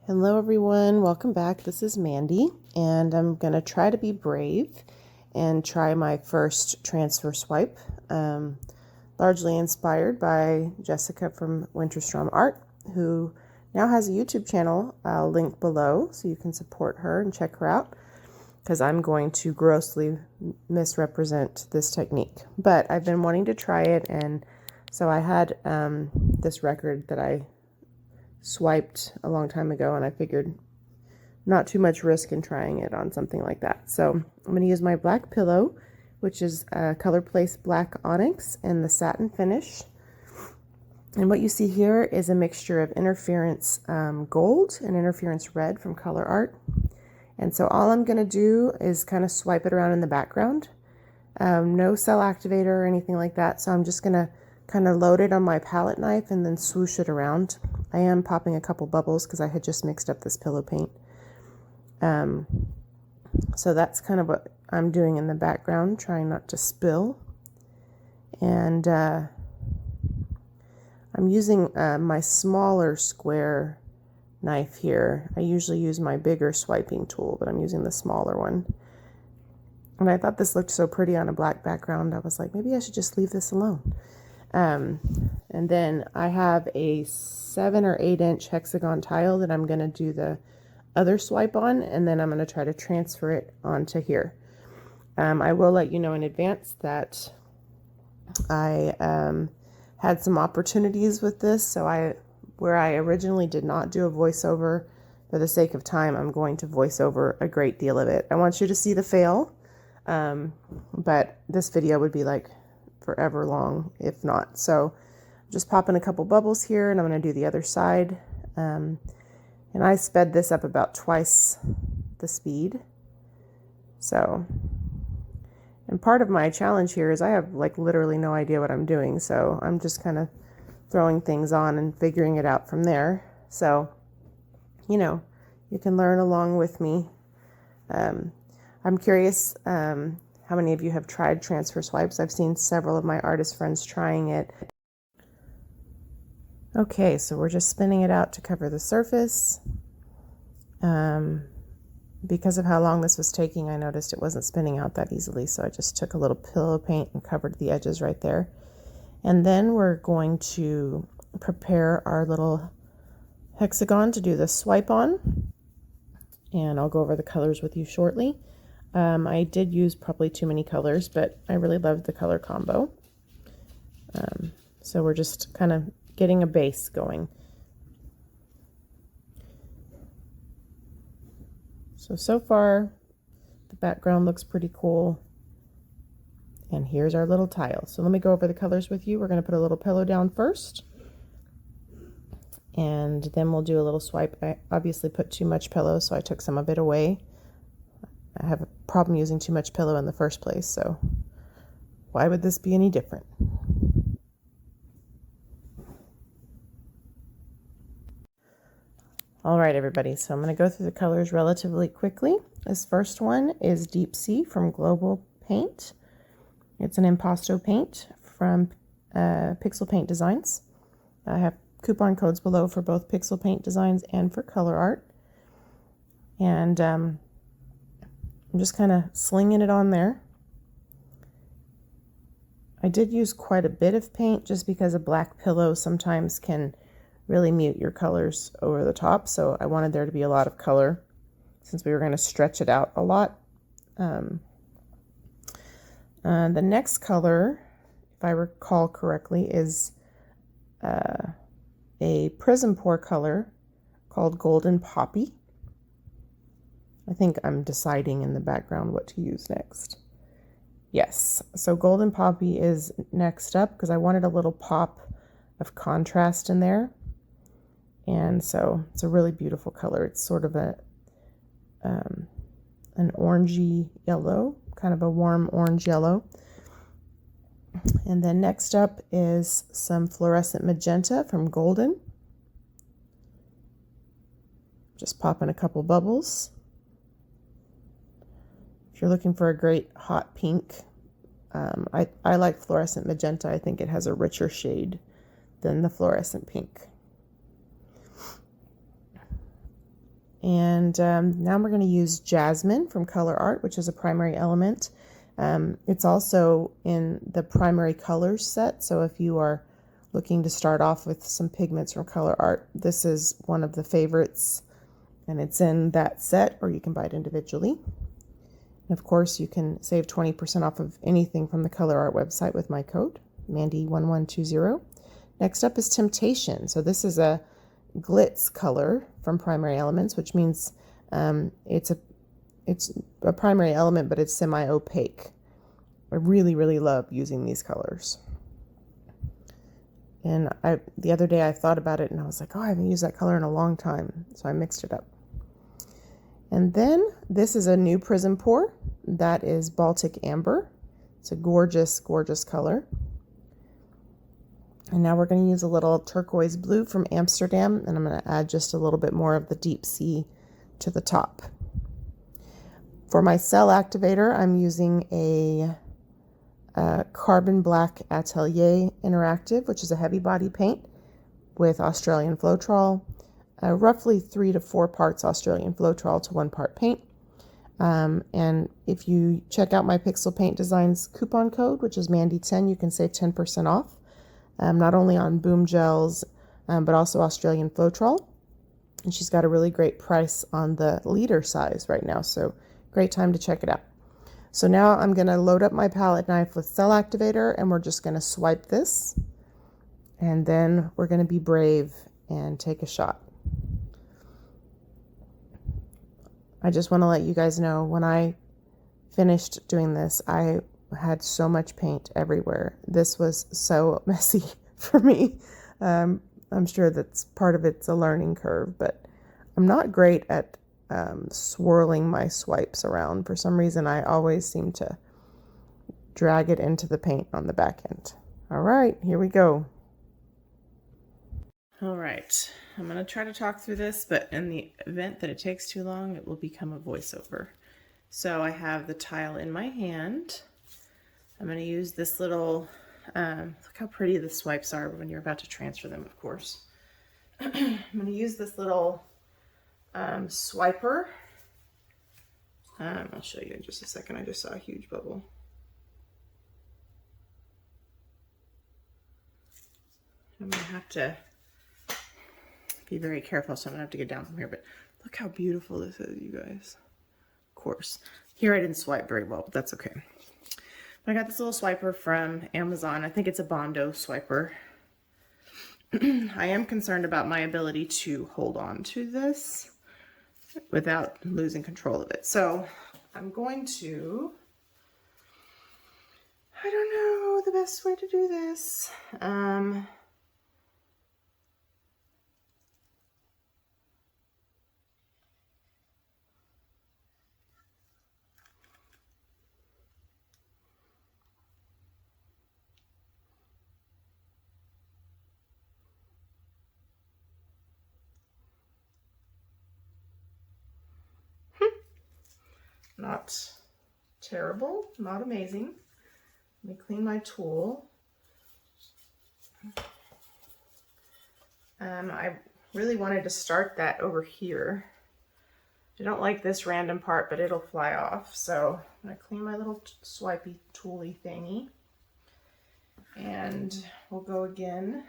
Hello everyone, welcome back. This is Mandy and I'm going to try to be brave and try my first transfer swipe, largely inspired by Jessica from Winterstrom Art, who now has a YouTube channel. I'll link below so you can support her and check her out, because I'm going to grossly misrepresent this technique. But I've been wanting to try it, and so I had this record that I swiped a long time ago, and I figured not too much risk in trying it on something like that. So I'm going to use my black pillow, which is Color Place Black Onyx and the satin finish. And what you see here is a mixture of interference gold and interference red from Colourarte. And so all I'm going to do is kind of swipe it around in the background. No cell activator or anything like that. So I'm just going to kind of load it on my palette knife and then swoosh it around. I am popping a couple bubbles because I had just mixed up this pillow paint. So that's kind of what I'm doing in the background, trying not to spill. And I'm using my smaller square knife here. I usually use my bigger swiping tool, but I'm using the smaller one. And I thought this looked so pretty on a black background. I was like, maybe I should just leave this alone. And then I have a 7 or 8 inch hexagon tile that I'm going to do the other swipe on, and then I'm going to try to transfer it onto here. I will let you know in advance that I had some opportunities with this. So where I originally did not do a voiceover, for the sake of time, I'm going to voice over a great deal of it. I want you to see the fail, but this video would be like forever long if not. So just popping a couple bubbles here, and I'm going to do the other side. And I sped this up about twice the speed. So, and part of my challenge here is I have like literally no idea what I'm doing. So I'm just kind of throwing things on and figuring it out from there. So, you know, you can learn along with me. I'm curious, how many of you have tried transfer swipes? I've seen several of my artist friends trying it. Okay, so we're just spinning it out to cover the surface. Because of how long this was taking, I noticed it wasn't spinning out that easily, so I just took a little pillow paint and covered the edges right there. And then we're going to prepare our little hexagon to do the swipe on. And I'll go over the colors with you shortly. I did use probably too many colors, but I really loved the color combo. So we're just kind of getting a base going. So far, the background looks pretty cool. And here's our little tile. So let me go over the colors with you. We're going to put a little pillow down first. And then we'll do a little swipe. I obviously put too much pillow, so I took some of it away. I have a problem using too much pillow in the first place, so why would this be any different? All right, everybody, so I'm going to go through the colors relatively quickly. This first one is Deep Sea from Global Paint. It's an impasto paint from Pixel Paint Designs. I have coupon codes below for both Pixel Paint Designs and for Colourarte. And I'm just kind of slinging it on there. I did use quite a bit of paint just because a black pillow sometimes can really mute your colors over the top. So I wanted there to be a lot of color since we were going to stretch it out a lot. The next color, if I recall correctly, is a PrizmPour color called Golden Poppy. I think I'm deciding in the background what to use next. Yes, so Golden Poppy is next up because I wanted a little pop of contrast in there. And so it's a really beautiful color. It's sort of an orangey yellow, kind of a warm orange yellow. And then next up is some Fluorescent Magenta from Golden. Just popping a couple bubbles. If you're looking for a great hot pink, I like Fluorescent Magenta. I think it has a richer shade than the fluorescent pink. And now we're going to use Jasmin from Colourarte, which is a primary element. It's also in the primary colors set. So if you are looking to start off with some pigments from Colourarte, this is one of the favorites, and it's in that set, or you can buy it individually. And of course, you can save 20% off of anything from the Colourarte website with my code, Mandy1120. Next up is Temptation. So this is a glitz color from Primary Elements, which means it's a primary element, but it's semi-opaque. I really, really love using these colors. And the other day I thought about it and I was like, oh, I haven't used that color in a long time. So I mixed it up. And then this is a new PrizmPour. That is Baltic Amber. It's a gorgeous, gorgeous color. And now we're going to use a little turquoise blue from Amsterdam, and I'm going to add just a little bit more of the deep sea to the top. For my cell activator, I'm using a carbon black Atelier interactive, which is a heavy body paint with Australian Floetrol, roughly 3 to 4 parts Australian Floetrol to 1 part paint. And if you check out my Pixel Paint Designs coupon code, which is Mandy10, you can save 10% off. Not only on Boom Gels, but also Australian Floetrol. And she's got a really great price on the liter size right now, so great time to check it out. So now I'm going to load up my palette knife with Cell Activator, and we're just going to swipe this, and then we're going to be brave and take a shot. I just want to let you guys know, when I finished doing this, I had so much paint everywhere. This was so messy for me. I'm sure that's part of it's a learning curve, but I'm not great at swirling my swipes around. For some reason, I always seem to drag it into the paint on the back end. All right, here we go. All right, I'm going to try to talk through this, but in the event that it takes too long, it will become a voiceover. So I have the tile in my hand. I'm going to use this little, look how pretty the swipes are when you're about to transfer them, of course. I'm going to use this little swiper. I'll show you in just a second. I just saw a huge bubble. I'm going to have to be very careful, so I'm going to have to get down from here, but look how beautiful this is, you guys. Of course. Here I didn't swipe very well, but that's okay. I got this little swiper from Amazon. I think it's a Bondo swiper. I am concerned about my ability to hold on to this without losing control of it. So I'm going to, I don't know the best way to do this. Not terrible, not amazing. Let me clean my tool. I really wanted to start that over here. I don't like this random part, but it'll fly off. So I'm going to clean my little swipey tooly thingy. And we'll go again.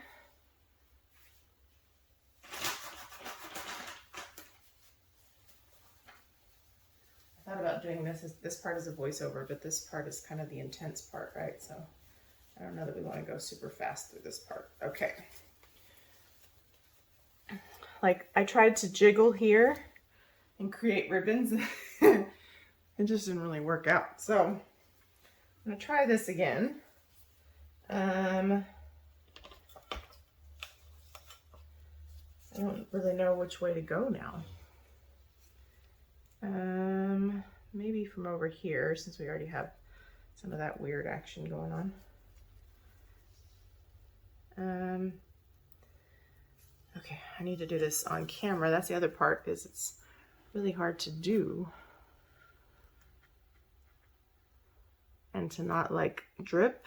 I thought about doing this part is a voiceover, but this part is kind of the intense part, right? So I don't know that we want to go super fast through this part. Okay. Like, I tried to jiggle here and create ribbons. It just didn't really work out. So I'm going to try this again. I don't really know which way to go now. Maybe from over here, since we already have some of that weird action going on. Okay, I need to do this on camera. That's the other part, is it's really hard to do. And to not like drip.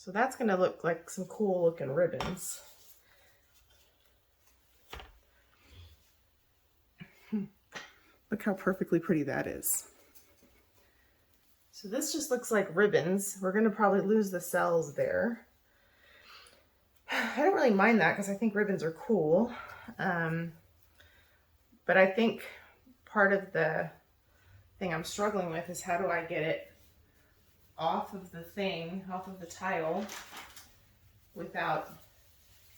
So that's going to look like some cool looking ribbons. Look how perfectly pretty that is. So this just looks like ribbons. We're going to probably lose the cells there. I don't really mind that because I think ribbons are cool. But I think part of the thing I'm struggling with is how do I get it off of the thing, off of the tile, without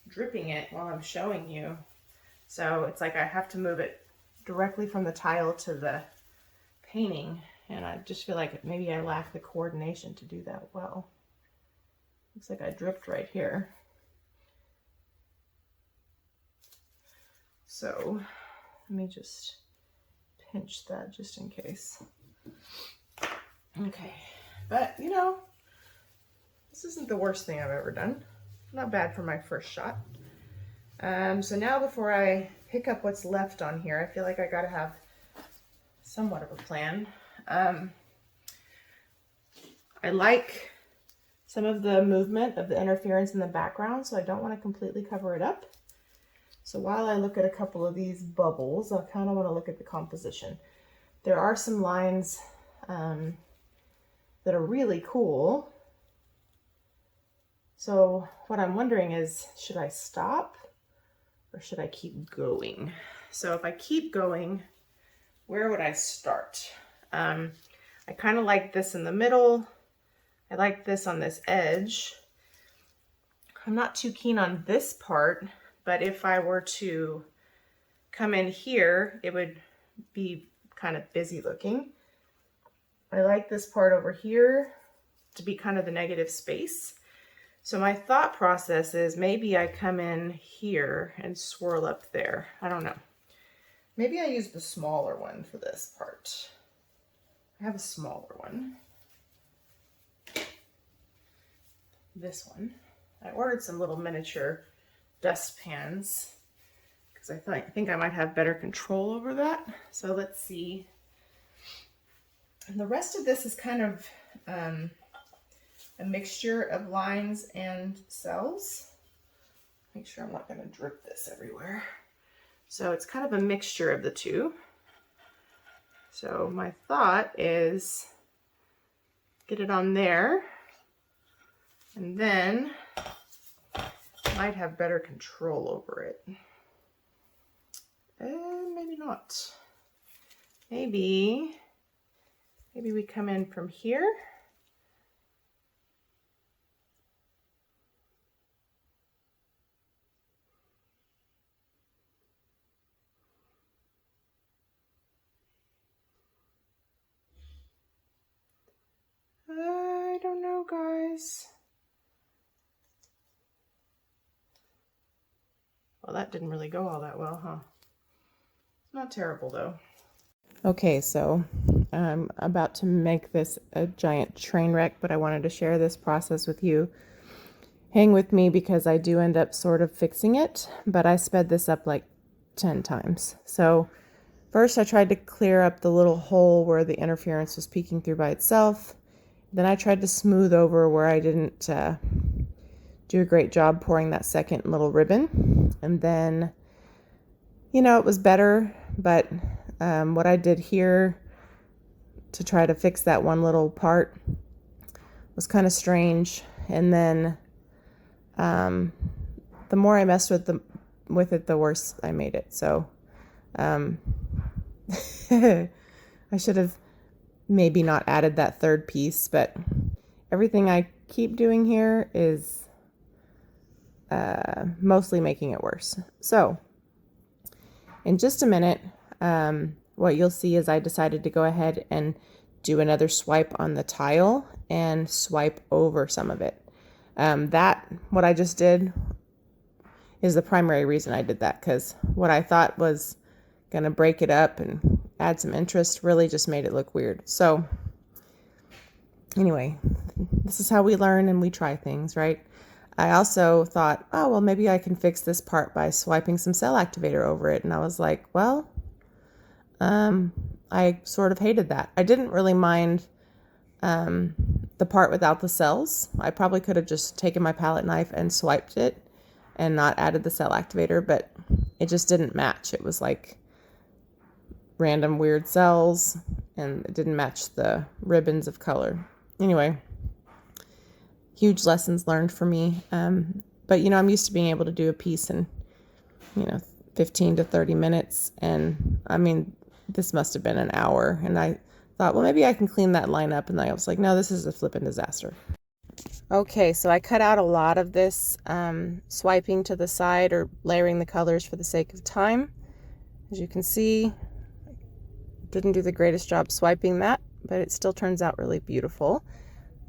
dripping it while I'm showing you. So it's like I have to move it directly from the tile to the painting, and I just feel like maybe I lack the coordination to do that well. Looks like I dripped right here. So let me just pinch that just in case. Okay, but you know, this isn't the worst thing I've ever done. Not bad for my first shot. So now before I pick up what's left on here, I feel like I gotta have somewhat of a plan. I like some of the movement of the interference in the background, so I don't want to completely cover it up. So while I look at a couple of these bubbles, I kind of want to look at the composition. There are some lines that are really cool. So what I'm wondering is, should I stop or should I keep going? So if I keep going, where would I start? I kind of like this in the middle. I like this on this edge. I'm not too keen on this part, but if I were to come in here, it would be kind of busy looking. I like this part over here to be kind of the negative space. So my thought process is maybe I come in here and swirl up there. I don't know. Maybe I use the smaller one for this part. I have a smaller one. This one. I ordered some little miniature dustpans because I think I might have better control over that. So let's see. And the rest of this is kind of a mixture of lines and cells. Make sure I'm not going to drip this everywhere. So it's kind of a mixture of the two. So my thought is get it on there, and then I might have better control over it. Maybe not. Maybe we come in from here. I don't know, guys. Well, that didn't really go all that well, huh? It's not terrible, though. Okay, so I'm about to make this a giant train wreck, but I wanted to share this process with you. Hang with me because I do end up sort of fixing it, but I sped this up like 10 times. So first I tried to clear up the little hole where the interference was peeking through by itself. Then I tried to smooth over where I didn't do a great job pouring that second little ribbon. And then, you know, it was better, but what I did here to try to fix that one little part was kind of strange. And then the more I messed with it, the worse I made it. So I should have maybe not added that third piece, but everything I keep doing here is mostly making it worse. So in just a minute, what you'll see is I decided to go ahead and do another swipe on the tile and swipe over some of it. What I just did is the primary reason I did that, because what I thought was going to break it up and add some interest really just made it look weird. So anyway, this is how we learn and we try things, right? I also thought, oh, well, maybe I can fix this part by swiping some cell activator over it. And I was like, well, I sort of hated that. I didn't really mind the part without the cells. I probably could have just taken my palette knife and swiped it and not added the cell activator, but it just didn't match. It was like random weird cells and it didn't match the ribbons of color. Anyway, huge lessons learned for me. But you know, I'm used to being able to do a piece in, 15 to 30 minutes. And I mean, this must have been an hour. And I thought, well, maybe I can clean that line up. And I was like, no, this is a flippin' disaster. Okay, so I cut out a lot of this swiping to the side or layering the colors for the sake of time. As you can see, didn't do the greatest job swiping that, but it still turns out really beautiful.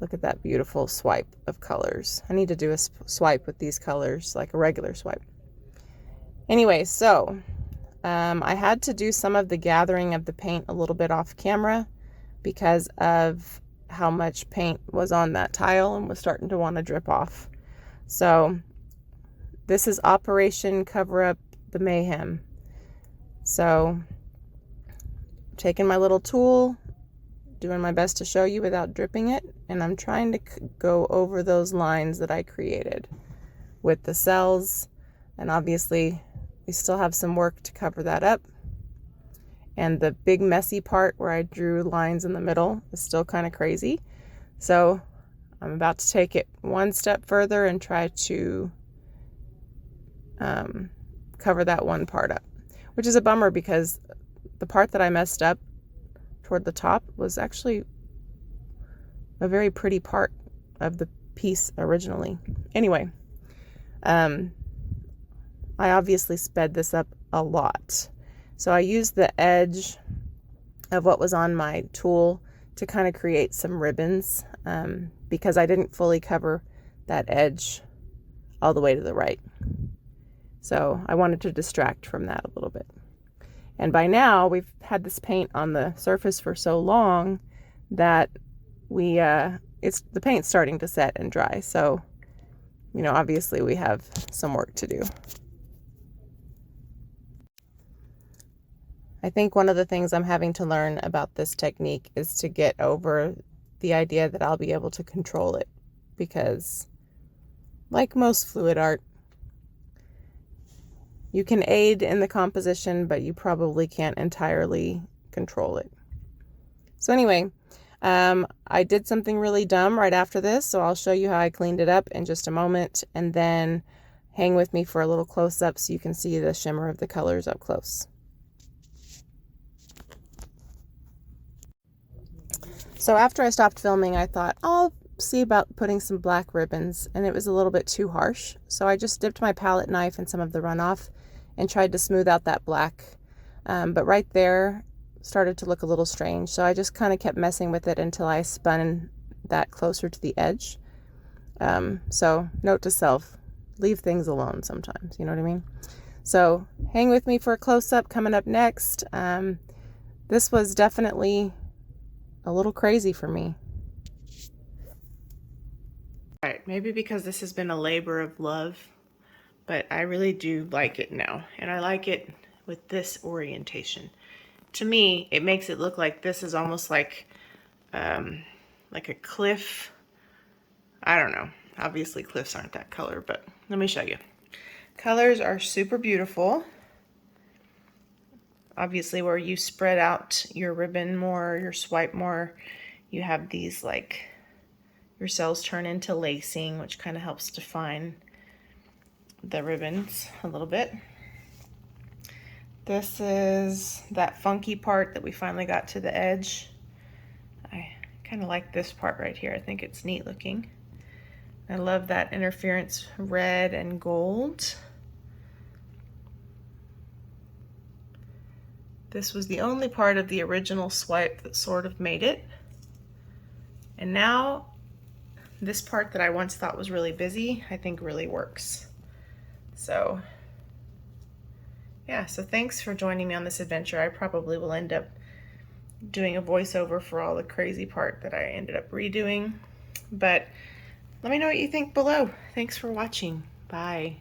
Look at that beautiful swipe of colors. I need to do a swipe with these colors, like a regular swipe. Anyway, so I had to do some of the gathering of the paint a little bit off camera because of how much paint was on that tile and was starting to want to drip off. So this is Operation Cover Up the Mayhem. So taking my little tool, doing my best to show you without dripping it, and I'm trying to go over those lines that I created with the cells, and obviously we still have some work to cover that up, and the big messy part where I drew lines in the middle is still kind of crazy. So I'm about to take it one step further and try to cover that one part up, which is a bummer because the part that I messed up toward the top was actually a very pretty part of the piece originally. Anyway, I obviously sped this up a lot. So I used the edge of what was on my tool to kind of create some ribbons because I didn't fully cover that edge all the way to the right. So I wanted to distract from that a little bit. And by now we've had this paint on the surface for so long that the paint's starting to set and dry. So, obviously we have some work to do. I think one of the things I'm having to learn about this technique is to get over the idea that I'll be able to control it, because like most fluid art, you can aid in the composition, but you probably can't entirely control it. So anyway, I did something really dumb right after this, so I'll show you how I cleaned it up in just a moment, and then hang with me for a little close-up so you can see the shimmer of the colors up close. So after I stopped filming, I thought, I'll see about putting some black ribbons, and it was a little bit too harsh. So I just dipped my palette knife in some of the runoff and tried to smooth out that black. But right there started to look a little strange. So I just kind of kept messing with it until I spun that closer to the edge. So note to self, leave things alone sometimes, you know what I mean? So hang with me for a close-up coming up next. This was definitely a little crazy for me. All right, maybe because this has been a labor of love, but I really do like it now. And I like it with this orientation. To me, it makes it look like this is almost like a cliff. I don't know. Obviously cliffs aren't that color, but let me show you. Colors are super beautiful. Obviously, where you spread out your ribbon more, your swipe more, you have these like, your cells turn into lacing, which kind of helps define the ribbons a little bit. This is that funky part that we finally got to the edge. I kind of like this part right here. I think it's neat looking. I love that interference red and gold. This was the only part of the original swipe that sort of made it. And now this part that I once thought was really busy, I think really works. So yeah, so thanks for joining me on this adventure. I probably will end up doing a voiceover for all the crazy part that I ended up redoing. But let me know what you think below. Thanks for watching. Bye.